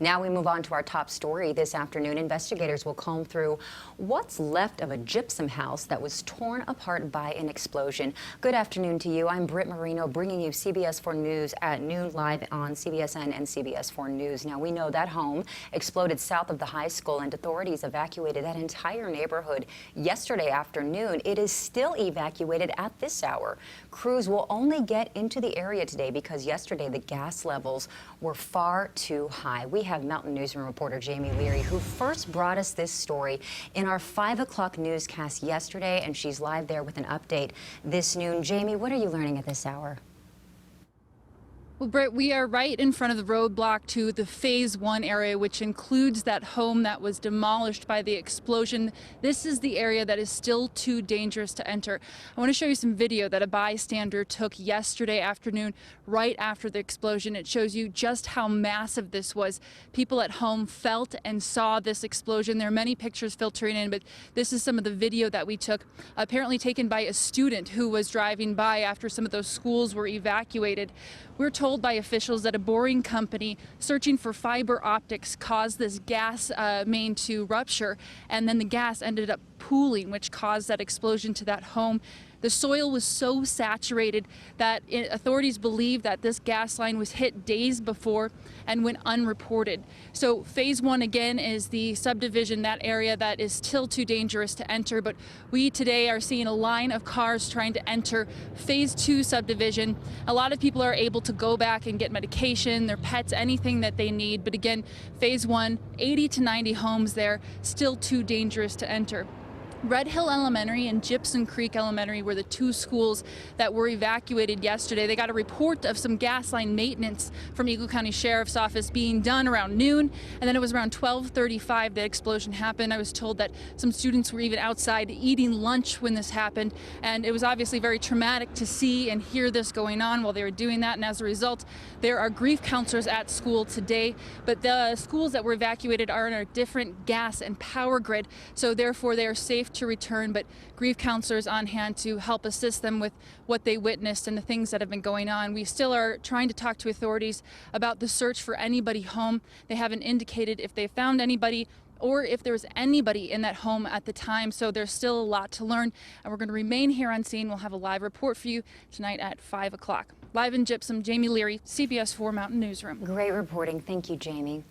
Now we move on to our top story this afternoon. Investigators will comb through what's left of a gypsum house that was torn apart by an explosion. Good afternoon to you. I'm Britt Marino, bringing you CBS 4 News at noon, live on CBSN and CBS 4 News. Now, we know that home exploded south of the high school, and authorities evacuated that entire neighborhood yesterday afternoon. It is still evacuated at this hour. Crews will only get into the area today because yesterday the gas levels were far too high. We have Mountain Newsroom reporter Jamie Leary, who first brought us this story in our 5 o'clock newscast yesterday, and she's live there with an update this noon. Jamie, what are you learning at this hour? Well, Britt, we are right in front of the roadblock to the Phase 1 area, which includes that home that was demolished by the explosion. This is the area that is still too dangerous to enter. I want to show you some video that a bystander took yesterday afternoon right after the explosion. It shows you just how massive this was. People at home felt and saw this explosion. There are many pictures filtering in, but this is some of the video that we took, apparently taken by a student who was driving by after some of those schools were evacuated. We're told by officials that a boring company searching for fiber optics caused this gas main to rupture, and then the gas ended up pooling, which caused that explosion to that home. The soil was so saturated that authorities believe that this gas line was hit days before and went unreported. So Phase 1 again is the subdivision, that area that is still too dangerous to enter, but we today are seeing a line of cars trying to enter Phase 2 subdivision. A lot of people are able to go back and get medication, their pets, anything that they need, but again, Phase 1, 80 to 90 homes there, still too dangerous to enter. Red Hill Elementary and Gypsum Creek Elementary were the two schools that were evacuated yesterday. They got a report of some gas line maintenance from Eagle County Sheriff's Office being done around noon, and then it was around 12:35 that explosion happened. I was told that some students were even outside eating lunch when this happened, and it was obviously very traumatic to see and hear this going on while they were doing that, and as a result, there are grief counselors at school today, but the schools that were evacuated are in a different gas and power grid, so therefore they are safe to return, but grief counselors on hand to help assist them with what they witnessed and the things that have been going on. We still are trying to talk to authorities about the search for anybody home. They haven't indicated if they found anybody or if there was anybody in that home at the time, so there's still a lot to learn, and we're going to remain here on scene. We'll have a live report for you tonight at 5 o'clock. Live in Gypsum, Jamie Leary, CBS 4 Mountain Newsroom. Great reporting. Thank you, Jamie.